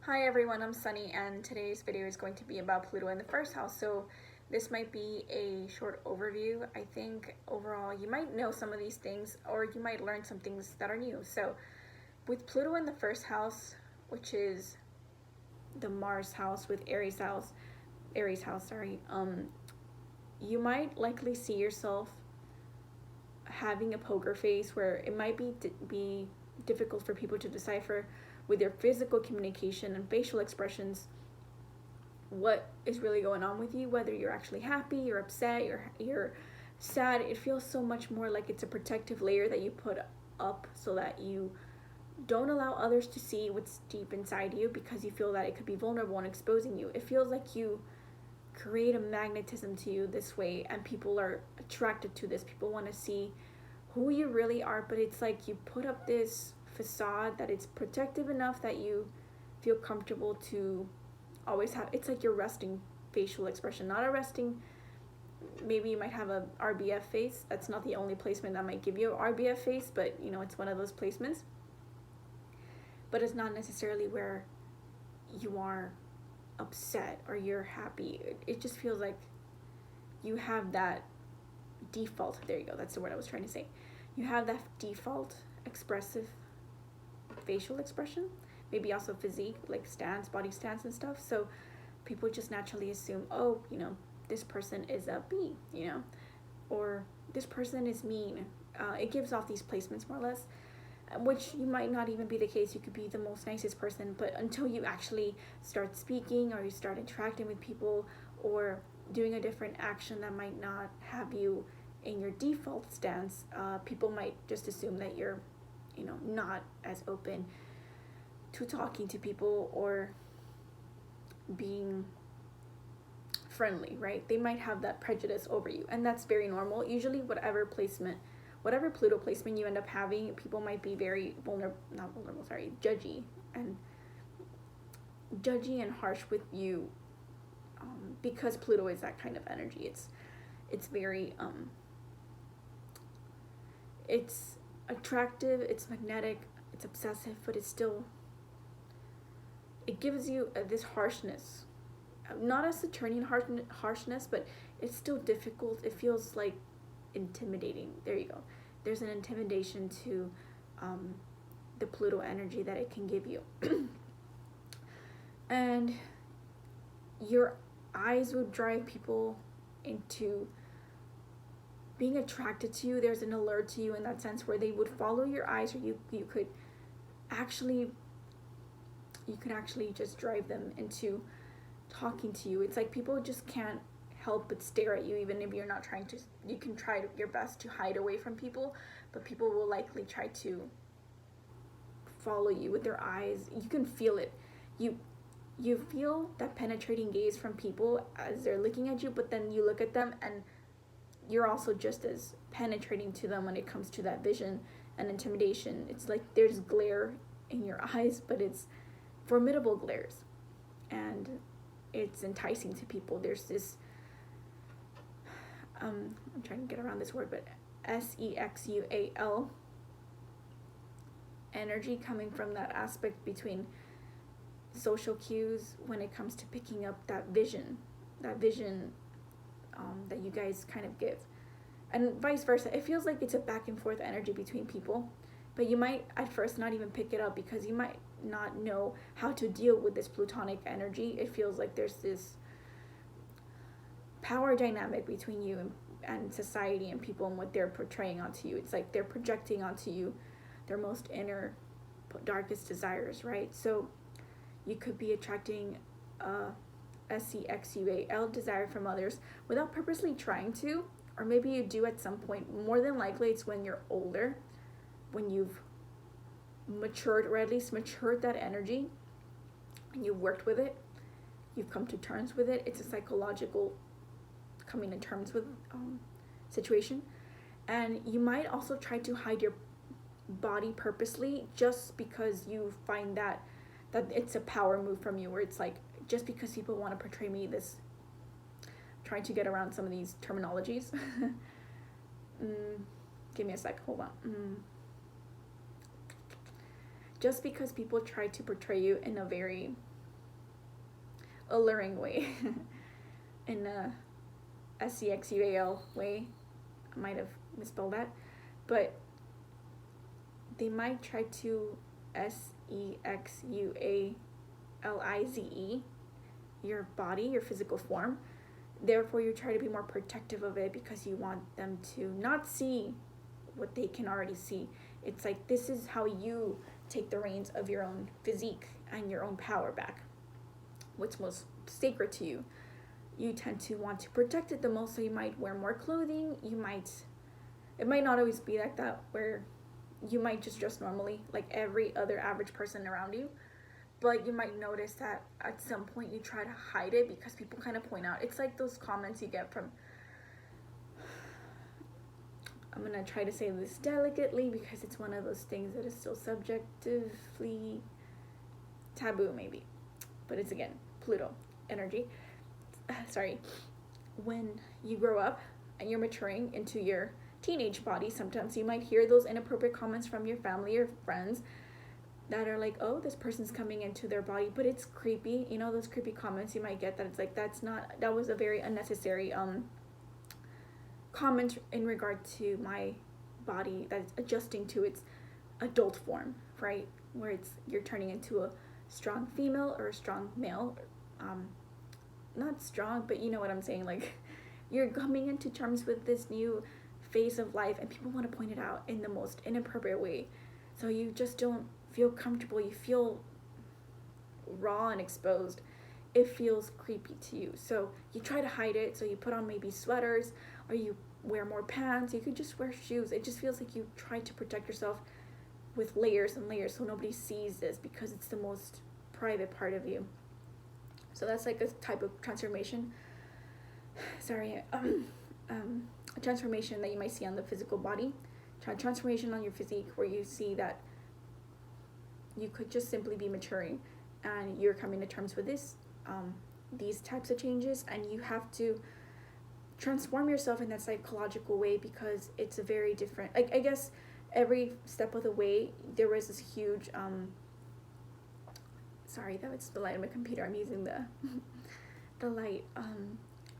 Hi everyone, I'm Sunny and today's video is going to be about Pluto in the first house. So this might be a short overview. I think overall you might know some of these things or you might learn some things that are new. So with Pluto in the first house, which is the Mars house with Aries house, you might likely see yourself having a poker face where it might be difficult for people to decipher with your physical communication and facial expressions what is really going on with you, whether you're actually happy, you're upset, you're sad. It feels so much more like it's a protective layer that you put up so that you don't allow others to see what's deep inside you because you feel that it could be vulnerable and exposing you. It feels like you create a magnetism to you this way and people are attracted to this. People want to see who you really are, but it's like you put up this facade that it's protective enough that you feel comfortable to always have. It's like your resting facial expression, not a resting. Maybe you might have a RBF face. That's not the only placement that might give you an RBF face, but it's one of those placements. But it's not necessarily where you are upset or you're happy. It just feels like you have that default. There you go. That's the word I was trying to say. You have that default expressive facial expression, maybe also physique, like stance, body stance and stuff. So people just naturally assume, oh, this person is a B, or this person is mean. It gives off these placements more or less, which you might not even be the case. You could be the most nicest person, but until you actually start speaking or you start interacting with people or doing a different action that might not have you in your default stance, people might just assume that you're not as open to talking to people or being friendly, right? They might have that prejudice over you, and that's very normal. Usually whatever Pluto placement you end up having, people might be very judgy and harsh with you, because Pluto is that kind of energy. It's very it's attractive, it's magnetic, it's obsessive, but it gives you this harshness, not a Saturnian harshness, but it's still difficult. It feels like intimidating. There you go. There's an intimidation to the Pluto energy that it can give you. And your eyes would drive people into being attracted to you. There's an allure to you in that sense where they would follow your eyes, or you could actually just drive them into talking to you. It's like people just can't help but stare at you, even if you're not trying to. You can try your best to hide away from people, but people will likely try to follow you with their eyes. You can feel it. You feel that penetrating gaze from people as they're looking at you, but then you look at them and you're also just as penetrating to them when it comes to that vision and intimidation. It's like there's glare in your eyes, but it's formidable glares, and it's enticing to people. There's this I'm trying to get around this word, but sexual energy coming from that aspect between social cues when it comes to picking up that vision that you guys kind of give, and vice versa. It feels like it's a back and forth energy between people, but you might at first not even pick it up because you might not know how to deal with this plutonic energy. It feels like there's this power dynamic between you and society and people and what they're portraying onto you. It's like they're projecting onto you their most inner darkest desires, right? So you could be attracting sexual desire from others without purposely trying to, or maybe you do at some point. More than likely it's when you're older, when you've matured, or at least matured that energy, and you've worked with it, you've come to terms with it. It's a psychological coming to terms with situation. And you might also try to hide your body purposely just because you find that it's a power move from you, where it's like, just because people want to portray me this, trying to get around some of these terminologies. Give me a sec, hold on. Just because people try to portray you in a very alluring way. In a SEXUAL way. I might have misspelled that. But they might try to SEXUALIZE your body, your physical form. Therefore, you try to be more protective of it because you want them to not see what they can already see. It's like, this is how you take the reins of your own physique and your own power back. What's most sacred to you. You tend to want to protect it the most, so you might wear more clothing. It might not always be like that, where you might just dress normally, like every other average person around you. But you might notice that at some point you try to hide it because people kind of point out. It's like those comments you get from, I'm going to try to say this delicately because it's one of those things that is still subjectively taboo, maybe. But it's, again, Pluto energy. Sorry. When you grow up and you're maturing into your teenage body, sometimes you might hear those inappropriate comments from your family or friends that are like, oh, this person's coming into their body, but it's creepy. You know, those creepy comments you might get that it's like, that was a very unnecessary comment in regard to my body that's adjusting to its adult form, right? Where you're turning into a strong female or a strong male. Not strong, but you know what I'm saying. Like, you're coming into terms with this new phase of life, and people want to point it out in the most inappropriate way. So you just don't feel comfortable. You feel raw and exposed. It feels creepy to you. So you try to hide it. So you put on maybe sweaters, or you wear more pants. You could just wear shoes. It just feels like you try to protect yourself with layers and layers so nobody sees this, because it's the most private part of you. So that's like a type of transformation. Sorry, a transformation that you might see on the physical body. Transformation on your physique, where you see that you could just simply be maturing and you're coming to terms with these types of changes, and you have to transform yourself in that psychological way, because it's a very different, I guess every step of the way there was this huge sorry, that was the light of my computer. I'm using the light.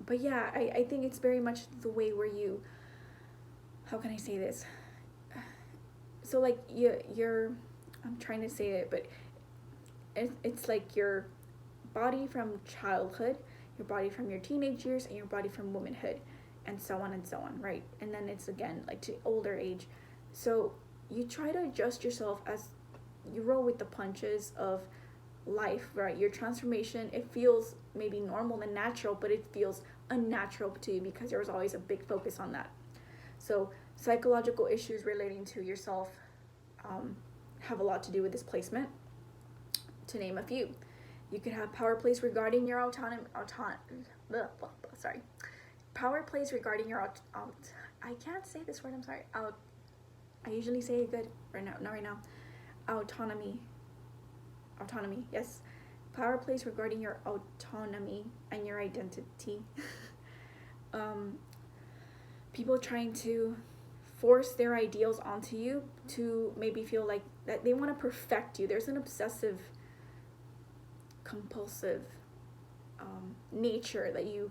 But yeah, I think it's very much the way where you, how can I say this? So like you're I'm trying to say it, but it's like your body from childhood, your body from your teenage years, and your body from womanhood, and so on, right? And then it's again like to older age. So you try to adjust yourself as you roll with the punches of life, right? Your transformation, it feels maybe normal and natural, but it feels unnatural to you because there was always a big focus on that. So psychological issues relating to yourself have a lot to do with displacement, to name a few. You could have power plays regarding your power plays regarding your I can't say this word, I'm sorry. I usually say it good right now, not right now. Autonomy, yes. Power plays regarding your autonomy and your identity. People trying to force their ideals onto you to maybe feel like that they want to perfect you. There's an obsessive, compulsive nature that you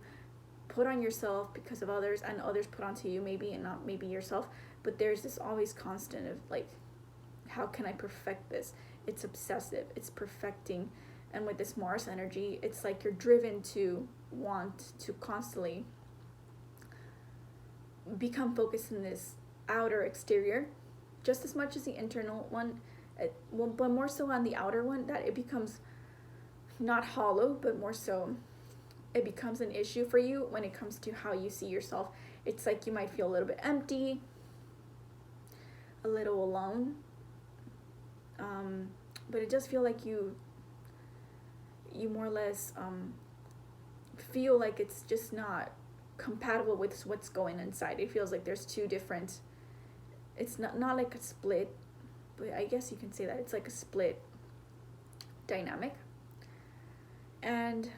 put on yourself because of others, and others put onto you, maybe, and not maybe yourself. But there's this always constant of like, how can I perfect this? It's obsessive, it's perfecting. And with this Mars energy, it's like you're driven to want to constantly become focused in this outer exterior just as much as the internal one, but more so on the outer one, that it becomes not hollow, but more so it becomes an issue for you when it comes to how you see yourself. It's like you might feel a little bit empty, a little alone, but it does feel like you more or less feel like it's just not compatible with what's going inside. It feels like there's two different, it's not like a split, but I guess you can say that it's like a split dynamic. And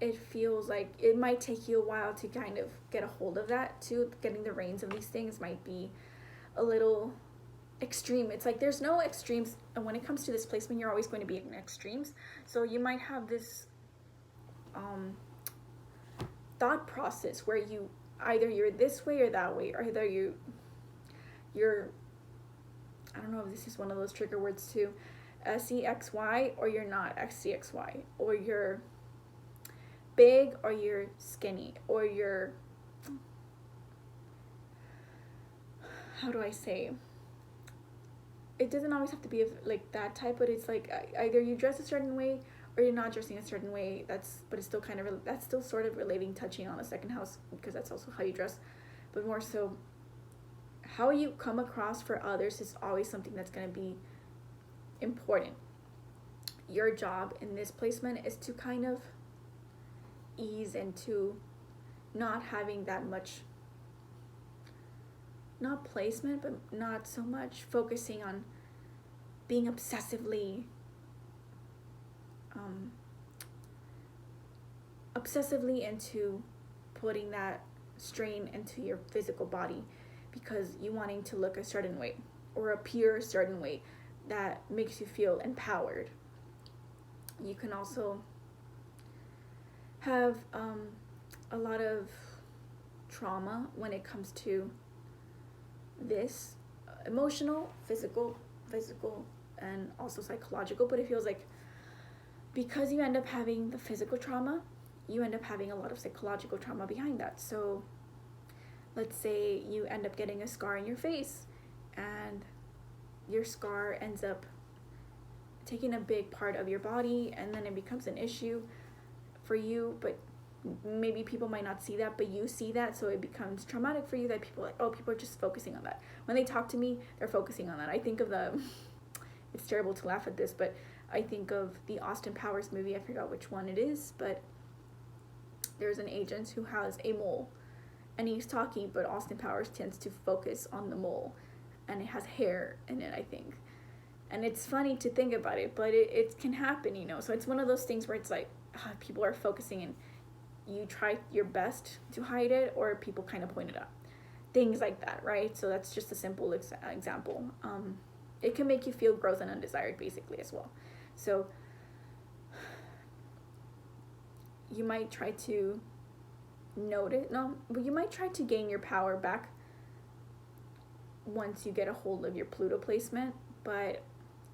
it feels like it might take you a while to kind of get a hold of that too. Getting the reins of these things might be a little extreme. It's like there's no extremes, and when it comes to this placement, you're always going to be in extremes. So you might have this thought process where you either you're this way or that way, or either you're, I don't know if this is one of those trigger words too, SEXY, or you're not XCXY, or you're big or you're skinny, or you're, how do I say, it doesn't always have to be like that type, but it's like either you dress a certain way or you're not dressing a certain way. But it's still kind of, that's still sort of relating, touching on the second house, because that's also how you dress, but more so how you come across for others is always something that's going to be important. Your job in this placement is to kind of ease into not having that much, not placement, but not so much focusing on being obsessively into putting that strain into your physical body because you wanting to look a certain way or appear a certain way that makes you feel empowered. You can also have a lot of trauma when it comes to this, emotional, physical, and also psychological, but it feels like because you end up having the physical trauma, you end up having a lot of psychological trauma behind that. So let's say you end up getting a scar in your face and your scar ends up taking a big part of your body, and then it becomes an issue for you, but maybe people might not see that, but you see that, so it becomes traumatic for you, that people are like, oh, people are just focusing on that. When they talk to me, they're focusing on that. I think of it's terrible to laugh at this, but I think of the Austin Powers movie, I forgot which one it is, but there's an agent who has a mole, and he's talking, but Austin Powers tends to focus on the mole, and it has hair in it, I think. And it's funny to think about it, but it can happen, you know? So it's one of those things where it's like, people are focusing and you try your best to hide it, or people kind of point it out. Things like that, right? So that's just a simple example. It can make you feel gross and undesired, basically, as well. So you might try to you might try to gain your power back once you get a hold of your Pluto placement, but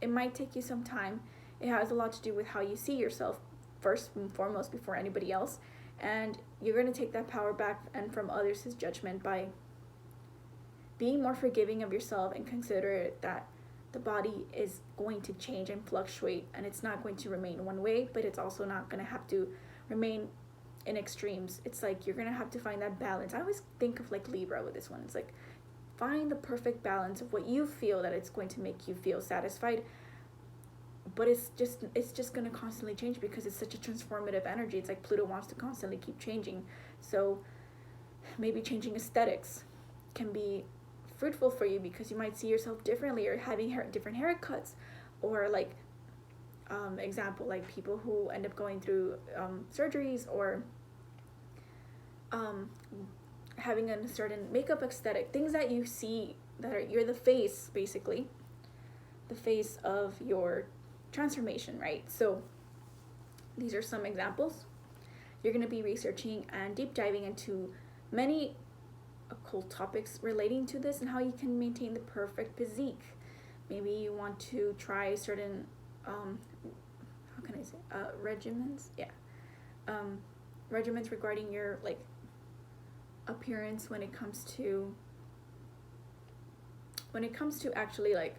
it might take you some time. It has a lot to do with how you see yourself, first and foremost, before anybody else. And you're going to take that power back and from others' judgment by being more forgiving of yourself, and consider that the body is going to change and fluctuate, and it's not going to remain one way, but it's also not going to have to remain in extremes. It's like you're going to have to find that balance. I always think of like Libra with this one. It's like, find the perfect balance of what you feel that it's going to make you feel satisfied, but it's just going to constantly change because it's such a transformative energy. It's like Pluto wants to constantly keep changing. So maybe changing aesthetics can be fruitful for you because you might see yourself differently, or having different haircuts, or like example, like people who end up going through surgeries, or having a certain makeup aesthetic, things that you see that are, you're the face, basically the face of your transformation, right? So these are some examples. You're going to be researching and deep diving into many occult topics relating to this and how you can maintain the perfect physique. Maybe you want to try certain how can I say regimens, regimens regarding your like appearance when it comes to actually like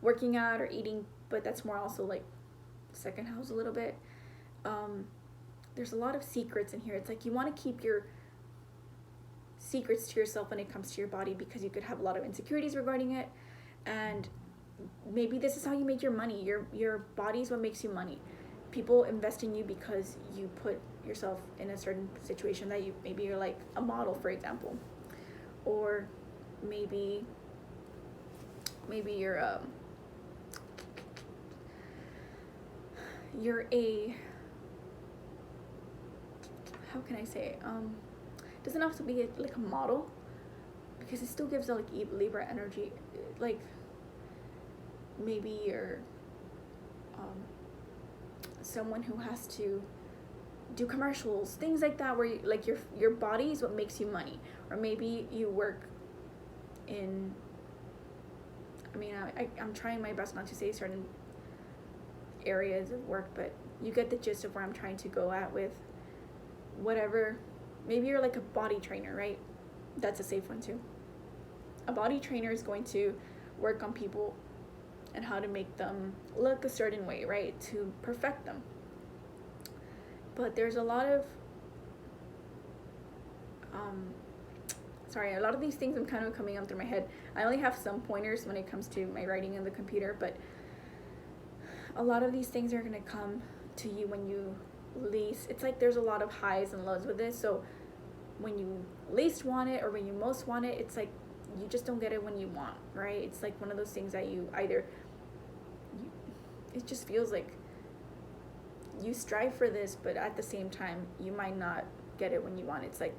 working out or eating, but that's more also like second house a little bit. There's a lot of secrets in here. It's like you want to keep your secrets to yourself when it comes to your body, because you could have a lot of insecurities regarding it, and maybe this is how you make your money. Your body is what makes you money. People invest in you because you put yourself in a certain situation that maybe you're like a model, for example, or maybe you're a, how can I say, doesn't have to be like a model, because it still gives like Libra energy. Like maybe you're someone who has to do commercials, things like that, where you, like your body is what makes you money. Or maybe you work in, I mean, I'm trying my best not to say certain areas of work, but you get the gist of where I'm trying to go at with whatever. Maybe you're like a body trainer, right? That's a safe one too. A body trainer is going to work on people and how to make them look a certain way, right? To perfect them. But there's a lot of a lot of these things I'm kind of coming up through my head. I only have some pointers when it comes to my writing in the computer, but a lot of these things are going to come to you when you least, it's like there's a lot of highs and lows with this. So when you least want it or when you most want it, it's like you just don't get it when you want, right? It's like one of those things that you either, it just feels like you strive for this, but at the same time, you might not get it when you want it. It's like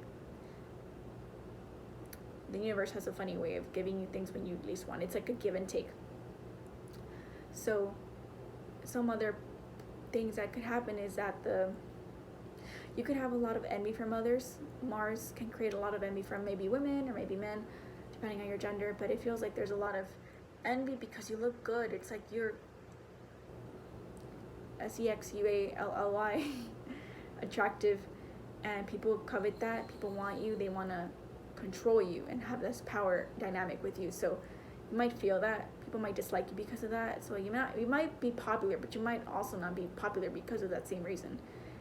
the universe has a funny way of giving you things when you least want it. It's like a give and take. So some other things that could happen is that you could have a lot of envy from others. Mars can create a lot of envy from maybe women or maybe men, depending on your gender, but it feels like there's a lot of envy because you look good. It's like you're sexually attractive, and people covet that. People want you, they want to control you and have this power dynamic with you. So you might feel that people might dislike you because of that. So you might be popular, but you might also not be popular because of that same reason.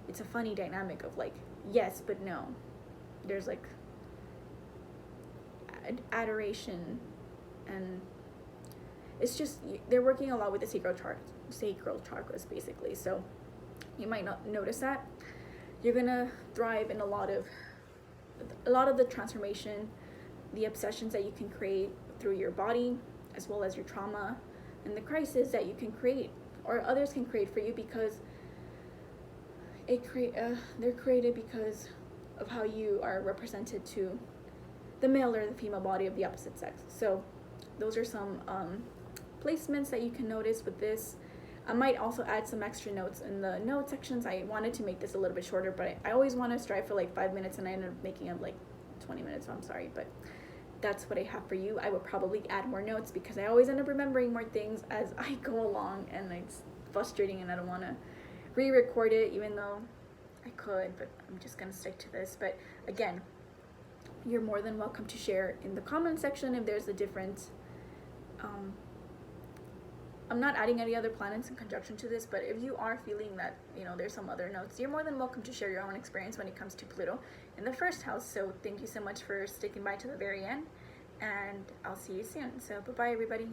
It's a funny dynamic of like yes but no. There's like adoration, and it's just they're working a lot with the sacral chakras basically. So you might not notice that. You're gonna thrive in a lot of the transformation, the obsessions that you can create through your body, as well as your trauma and the crisis that you can create or others can create for you, because they're created because of how you are represented to the male or the female body of the opposite sex. So those are some placements that you can notice with this. I might also add some extra notes in the note sections. I wanted to make this a little bit shorter, but I always want to strive for like 5 minutes, and I ended up making it like 20 minutes, so I'm sorry, but that's what I have for you. I would probably add more notes because I always end up remembering more things as I go along, and it's frustrating, and I don't want to re-record it, even though I could, but I'm just going to stick to this. But again, you're more than welcome to share in the comment section if there's a different I'm not adding any other planets in conjunction to this, but if you are feeling that, there's some other notes, you're more than welcome to share your own experience when it comes to Pluto in the first house. So thank you so much for sticking by to the very end, and I'll see you soon. So bye-bye, everybody.